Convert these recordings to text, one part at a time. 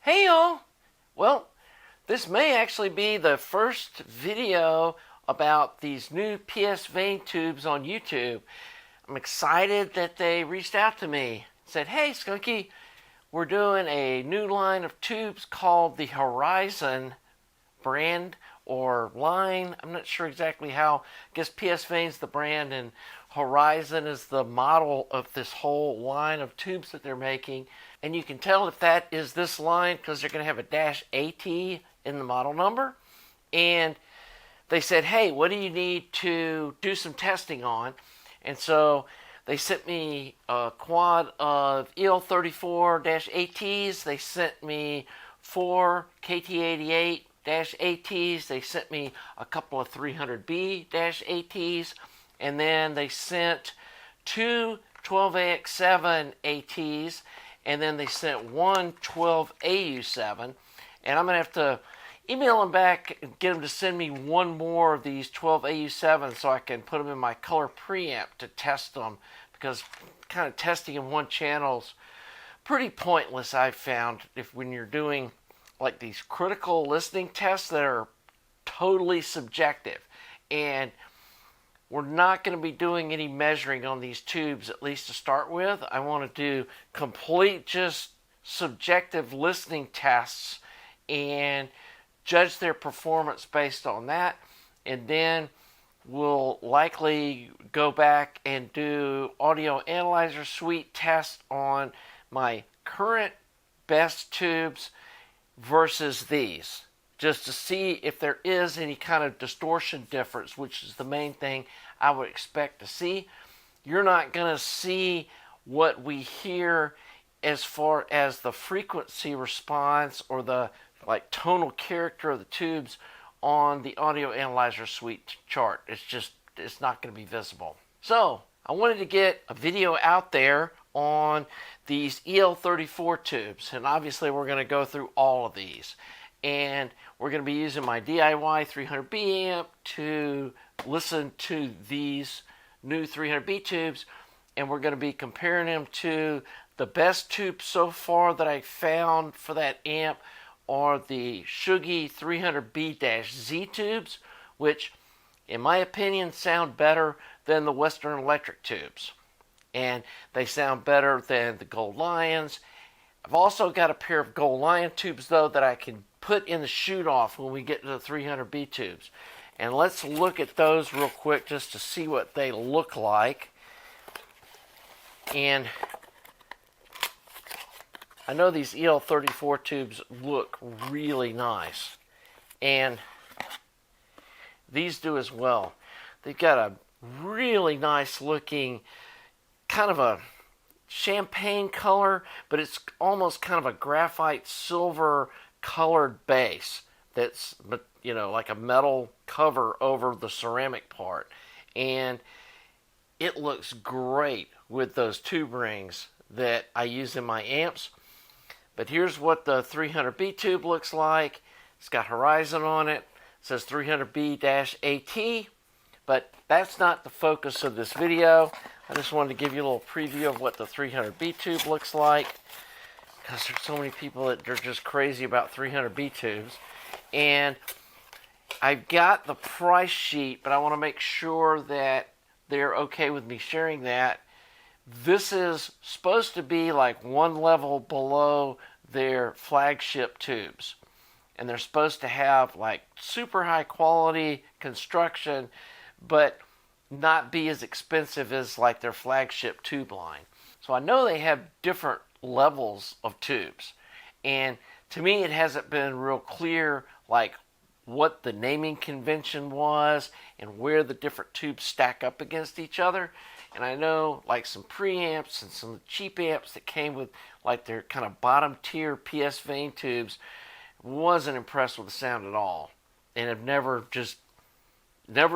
Hey y'all! Well, this may actually be the first video about these new PSVANE tubes on YouTube. I'm excited that they reached out to me. Said, hey Skunky, we're doing a new line of tubes called the Horizon brand or line. I'm not sure exactly how. I guess PSVANE's the brand and Horizon is the model of this whole line of tubes that they're making. And you can tell if that is this line because they're going to have a -AT in the model number. And they said, hey, what do you need to do some testing on? And so they sent me a quad of EL34-ATs. They sent me 4 KT88-ATs. They sent me a couple of 300B-ATs. And then they sent 2 12AX7 ATs. And then they sent 1 12AU7. And I'm going to have to email them back and get them to send me one more of these 12AU7 so I can put them in my color preamp to test them, because kind of testing in one channel is pretty pointless, I've found, when you're doing like these critical listening tests that are totally subjective. And we're not going to be doing any measuring on these tubes, at least to start with. I want to do complete just subjective listening tests and judge their performance based on that. And then we'll likely go back and do audio analyzer suite tests on my current best tubes versus these, just to see if there is any kind of distortion difference, which is the main thing I would expect to see. You're not going to see what we hear as far as the frequency response or the tonal character of the tubes on the audio analyzer suite chart. It's not going to be visible. So I wanted to get a video out there on these EL34 tubes, and obviously we're going to go through all of these. And we're going to be using my DIY 300B amp to listen to these new 300B tubes, and we're going to be comparing them to the best tubes so far that I found for that amp are the Shugi 300B-Z tubes, which in my opinion sound better than the Western Electric tubes, and they sound better than the Gold Lions. I've also got a pair of Gold Lion tubes though that I can put in the shoot off when we get to the 300B tubes, and let's look at those real quick just to see what they look like. And I know these EL34 tubes look really nice, and these do as well. They've got a really nice looking kind of a champagne color, but it's almost kind of a graphite silver colored base that's, you know, like a metal cover over the ceramic part, and it looks great with those tube rings that I use in my amps. But here's what the 300B tube looks like. It's got Horizon on it. It says 300B-AT, but that's not the focus of this video. I just wanted to give you a little preview of what the 300B tube looks like, because there's so many people that are just crazy about 300B tubes. And I've got the price sheet, but I want to make sure that they're okay with me sharing that. This is supposed to be like one level below their flagship tubes, and they're supposed to have like super high quality construction, but not be as expensive as like their flagship tube line. So I know they have different levels of tubes, and to me it hasn't been real clear like what the naming convention was and where the different tubes stack up against each other. And I know like some preamps and some cheap amps that came with like their kind of bottom tier PSVANE tubes, wasn't impressed with the sound at all, and have never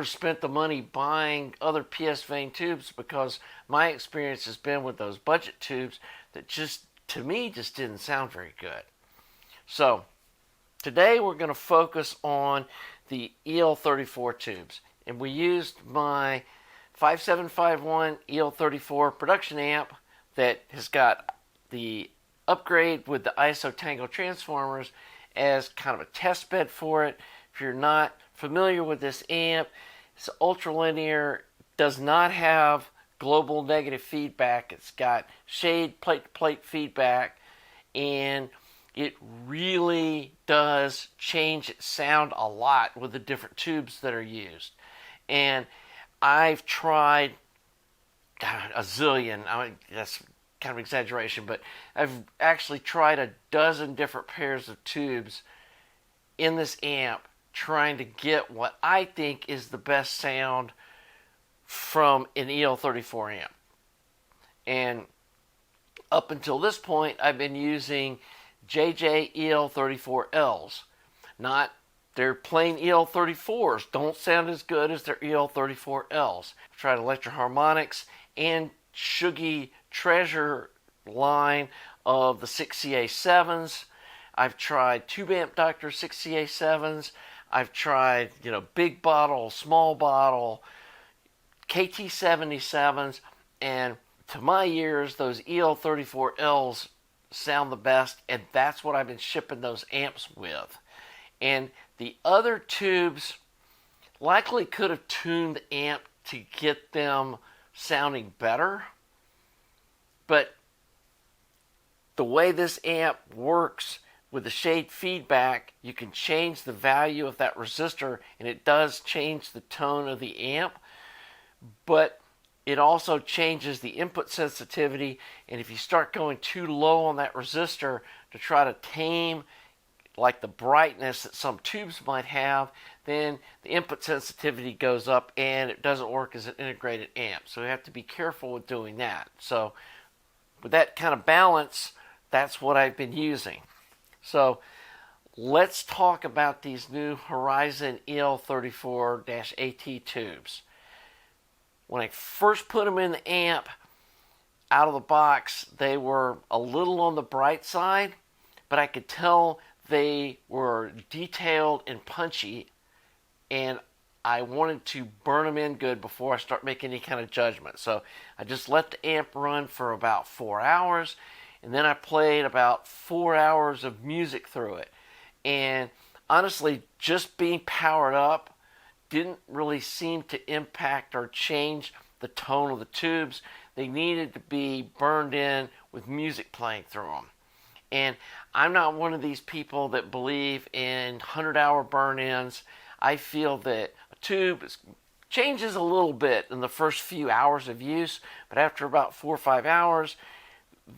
spent the money buying other PSVANE tubes, because my experience has been with those budget tubes that just, to me, just didn't sound very good. So today we're going to focus on the EL34 tubes, and we used my 5751 EL34 production amp that has got the upgrade with the ISO Tango transformers as kind of a test bed for it. If you're not familiar with this amp, it's ultralinear, does not have global negative feedback. It's got shade plate to plate feedback, and it really does change its sound a lot with the different tubes that are used. And I've tried a zillion, I mean, that's kind of exaggeration, but I've actually tried a dozen different pairs of tubes in this amp trying to get what I think is the best sound from an EL34 amp. And up until this point, I've been using JJ EL34Ls. Not their plain EL34s don't sound as good as their EL34Ls. I've tried Electro-Harmonix and Shuggy Treasure line of the 6CA7s. I've tried Tube Amp Doctor 6CA7s. I've tried, big bottle, small bottle, KT77s, and to my ears, those EL34Ls sound the best, and that's what I've been shipping those amps with. And the other tubes likely could have tuned the amp to get them sounding better, but the way this amp works with the shade feedback, you can change the value of that resistor, and it does change the tone of the amp, but it also changes the input sensitivity. And if you start going too low on that resistor to try to tame like the brightness that some tubes might have, then the input sensitivity goes up and it doesn't work as an integrated amp. So you have to be careful with doing that. So with that kind of balance, that's what I've been using. So let's talk about these new Horizon EL34-AT tubes. When I first put them in the amp out of the box, they were a little on the bright side, but I could tell they were detailed and punchy, and I wanted to burn them in good before I start making any kind of judgment. So I just let the amp run for about 4 hours, and then I played about 4 hours of music through it. And honestly, just being powered up didn't really seem to impact or change the tone of the tubes. They needed to be burned in with music playing through them. And I'm not one of these people that believe in 100-hour burn-ins. I feel that a tube changes a little bit in the first few hours of use, but after about 4 or 5 hours,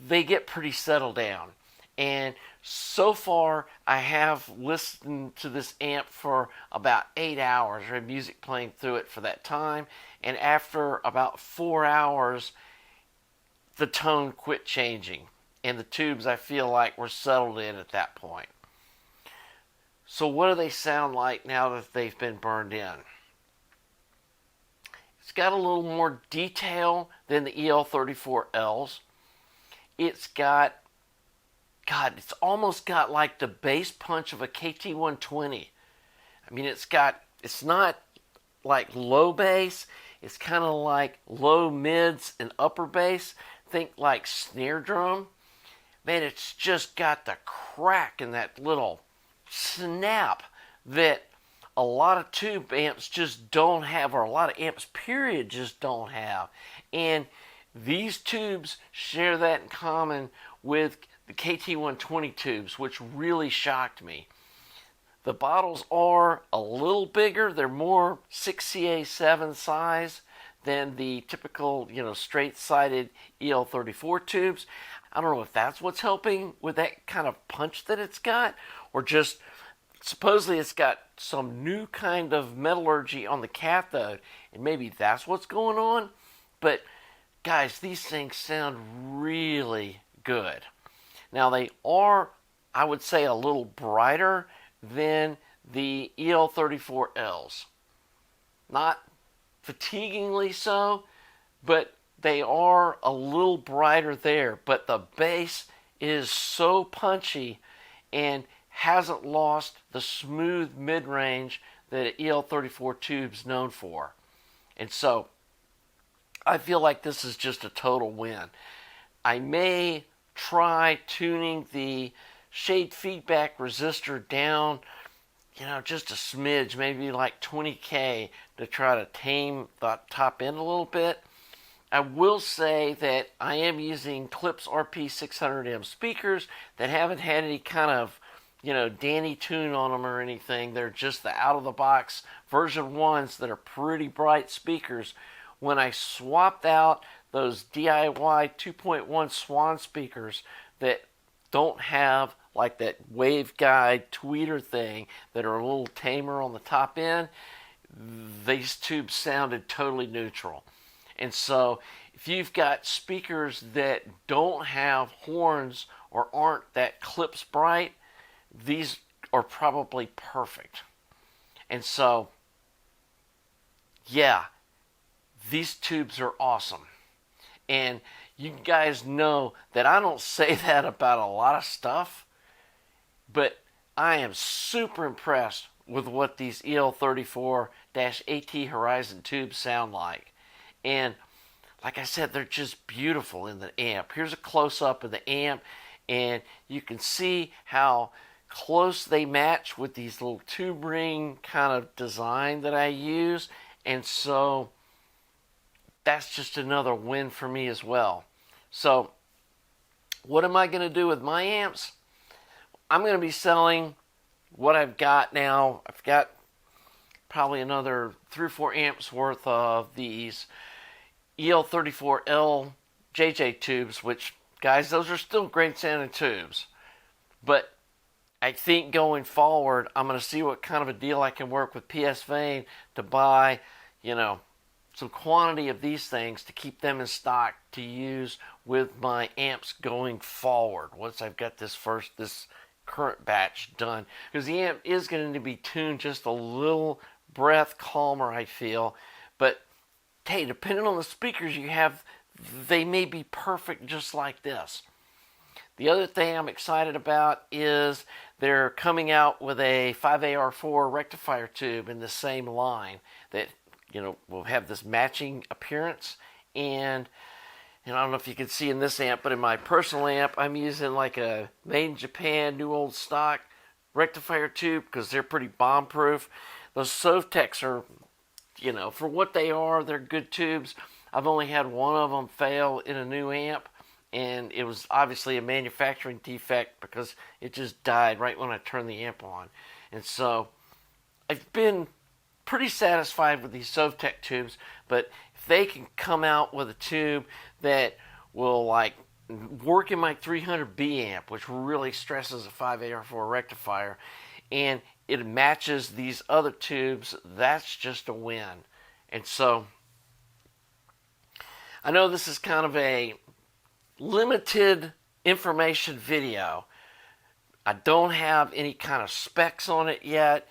they get pretty settled down. And so far, I have listened to this amp for about 8 hours. I had music playing through it for that time. And after about 4 hours, the tone quit changing. And the tubes, I feel like, were settled in at that point. So what do they sound like now that they've been burned in? It's got a little more detail than the EL34Ls. It's got, it's almost got like the bass punch of a KT120. I mean, it's not like low bass. It's kind of like low mids and upper bass. Think like snare drum. Man, it's just got the crack and that little snap that a lot of tube amps just don't have, or a lot of amps period just don't have. And these tubes share that in common with the KT120 tubes, which really shocked me. The bottles are a little bigger. They're more 6CA7 size than the typical, straight-sided EL34 tubes. I don't know if that's what's helping with that kind of punch that it's got, or just supposedly it's got some new kind of metallurgy on the cathode, and maybe that's what's going on. But guys, these things sound really good. Now they are, I would say, a little brighter than the EL34Ls. Not fatiguingly so, but they are a little brighter there. But the bass is so punchy and hasn't lost the smooth mid-range that EL34 tube's known for. And so I feel like this is just a total win. I may try tuning the shade feedback resistor down, just a smidge, maybe like 20K, to try to tame the top end a little bit. I will say that I am using Klipsch RP 600M speakers that haven't had any kind of, Danny tune on them or anything. They're just the out-of-the-box version 1s that are pretty bright speakers. When I swapped out those DIY 2.1 Swan speakers that don't have like that waveguide tweeter thing, that are a little tamer on the top end, these tubes sounded totally neutral. And so if you've got speakers that don't have horns or aren't that Klipsch bright, these are probably perfect. And so, yeah, these tubes are awesome. And you guys know that I don't say that about a lot of stuff, but I am super impressed with what these EL34-AT Horizon tubes sound like. And like I said, they're just beautiful in the amp. Here's a close-up of the amp, and you can see how close they match with these little tube ring kind of design that I use. And so that's just another win for me as well. So what am I going to do with my amps? I'm going to be selling what I've got now. I've got probably another 3 or 4 amps worth of these EL34L JJ tubes, which, guys, those are still great sounding tubes. But I think going forward, I'm going to see what kind of a deal I can work with PSVANE to buy, some quantity of these things to keep them in stock to use with my amps going forward once I've got this current batch done. Because the amp is going to be tuned just a little breath calmer, I feel. But hey, depending on the speakers you have, they may be perfect just like this. The other thing I'm excited about is they're coming out with a 5AR4 rectifier tube in the same line that, will have this matching appearance. And I don't know if you can see in this amp, but in my personal amp, I'm using like a made in Japan, new old stock rectifier tube because they're pretty bomb proof. Those Sovtechs are, for what they are, they're good tubes. I've only had one of them fail in a new amp, and it was obviously a manufacturing defect because it just died right when I turned the amp on. And so I've been pretty satisfied with these Sovtech tubes, but if they can come out with a tube that will work in my 300B amp, which really stresses a 5AR4 rectifier, and it matches these other tubes, that's just a win. And so I know this is kind of a limited information video. I don't have any kind of specs on it yet.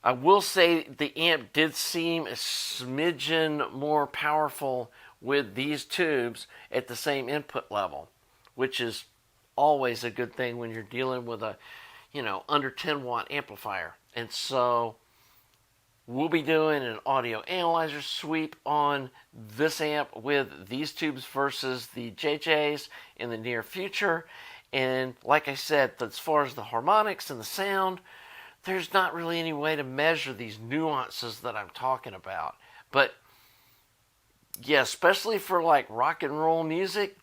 I will say the amp did seem a smidgen more powerful with these tubes at the same input level, which is always a good thing when you're dealing with a, under 10 watt amplifier. And so we'll be doing an audio analyzer sweep on this amp with these tubes versus the JJs in the near future. And like I said, as far as the harmonics and the sound, there's not really any way to measure these nuances that I'm talking about. But yeah, especially for like rock and roll music,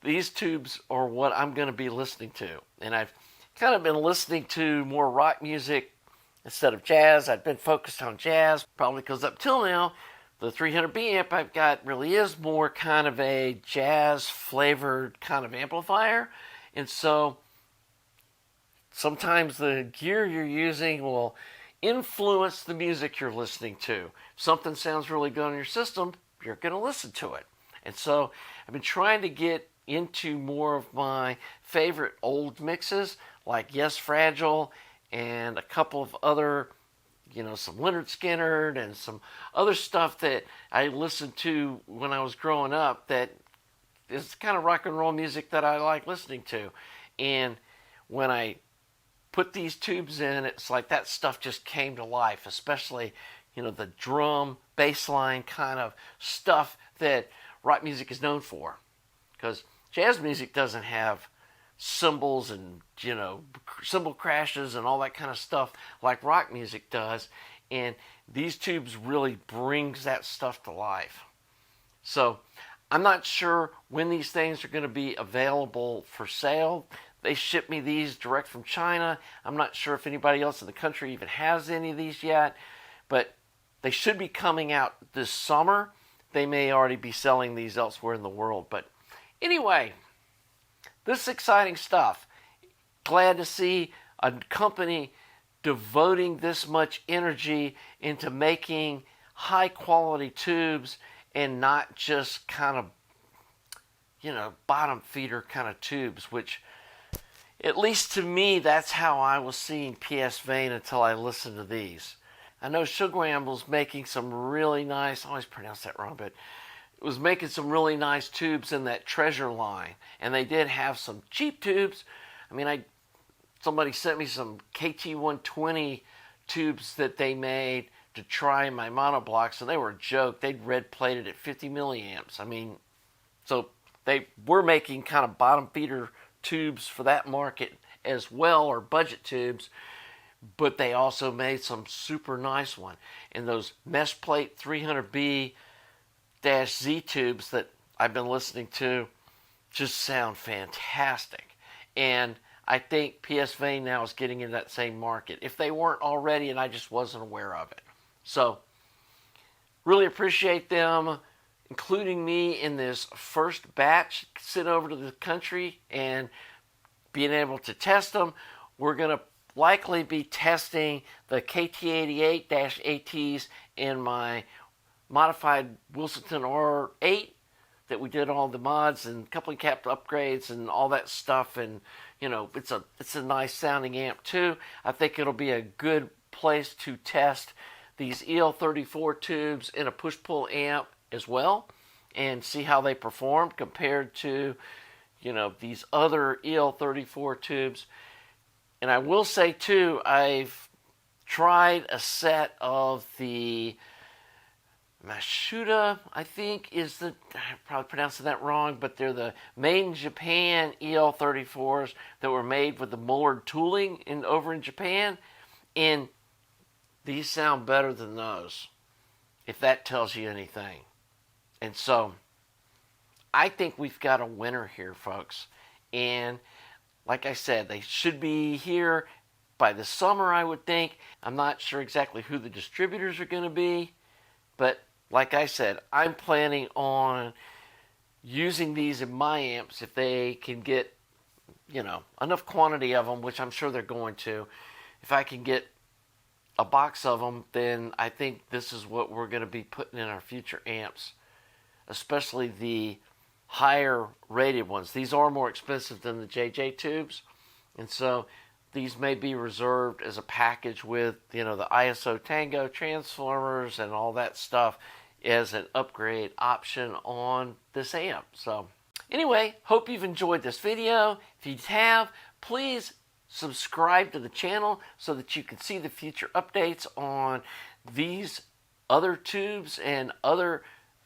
these tubes are what I'm going to be listening to. And I've kind of been listening to more rock music instead of jazz. I've been focused on jazz, probably because up till now, the 300B amp I've got really is more kind of a jazz-flavored kind of amplifier. And so sometimes the gear you're using will influence the music you're listening to. If something sounds really good on your system, you're going to listen to it. And so I've been trying to get into more of my favorite old mixes, like Yes Fragile, and a couple of other, some Lynyrd Skynyrd and some other stuff that I listened to when I was growing up that is kind of rock and roll music that I like listening to. And when I put these tubes in, it's like that stuff just came to life, especially, the drum, bass line kind of stuff that rock music is known for. Because Jazz music doesn't have cymbals and, cymbal crashes and all that kind of stuff like rock music does. And these tubes really brings that stuff to life. So I'm not sure when these things are going to be available for sale. They ship me these direct from China. I'm not sure if anybody else in the country even has any of these yet, but they should be coming out this summer. They may already be selling these elsewhere in the world. But anyway, this is exciting stuff. Glad to see a company devoting this much energy into making high quality tubes and not just kind of, bottom feeder kind of tubes, which, at least to me, that's how I was seeing PSVANE until I listened to these. I know Sugar was making some really nice, I always pronounce that wrong, but it was making some really nice tubes in that Treasure line. And they did have some cheap tubes. I mean, somebody sent me some KT120 tubes that they made to try in my monoblocks, and they were a joke. They'd red plated at 50 milliamps. I mean, so they were making kind of bottom feeder tubes for that market as well, or budget tubes, but they also made some super nice one. And those mesh plate 300B-Z tubes that I've been listening to just sound fantastic. And I think PSVANE now is getting in that same market, if they weren't already and I just wasn't aware of it. So, really appreciate them including me in this first batch sent over to the country and being able to test them. We're going to likely be testing the KT88-ATs in my modified Wilsonton R8 that we did all the mods and coupling cap upgrades and all that stuff, and it's a nice sounding amp too. I think it'll be a good place to test these EL34 tubes in a push-pull amp as well and see how they perform compared to these other EL34 tubes. And I will say too, I've tried a set of the Mashuda, I think is I'm probably pronouncing that wrong, but they're the made in Japan EL34s that were made with the Mullard tooling over in Japan, and these sound better than those, if that tells you anything. And so I think we've got a winner here, folks. And like I said, they should be here by the summer, I would think. I'm not sure exactly who the distributors are going to be, but like I said, I'm planning on using these in my amps if they can get, enough quantity of them, which I'm sure they're going to. If I can get a box of them, then I think this is what we're going to be putting in our future amps, especially the higher rated ones. These are more expensive than the JJ tubes, and so these may be reserved as a package with, the ISO Tango transformers and all that stuff as an upgrade option on this amp. So anyway, hope you've enjoyed this video. If you have, please subscribe to the channel so that you can see the future updates on these other tubes and other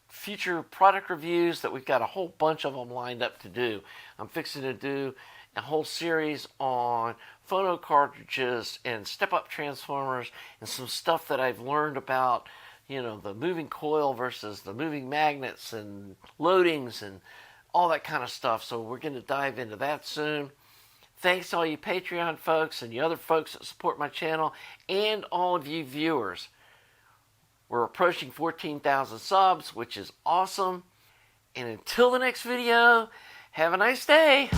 future product reviews that we've got a whole bunch of them lined up to do. I'm fixing to do a whole series on phono cartridges and step-up transformers and some stuff that I've learned about, the moving coil versus the moving magnets and loadings and all that kind of stuff. So we're going to dive into that soon. Thanks to all you Patreon folks and the other folks that support my channel and all of you viewers. We're approaching 14,000 subs, which is awesome. And until the next video, have a nice day.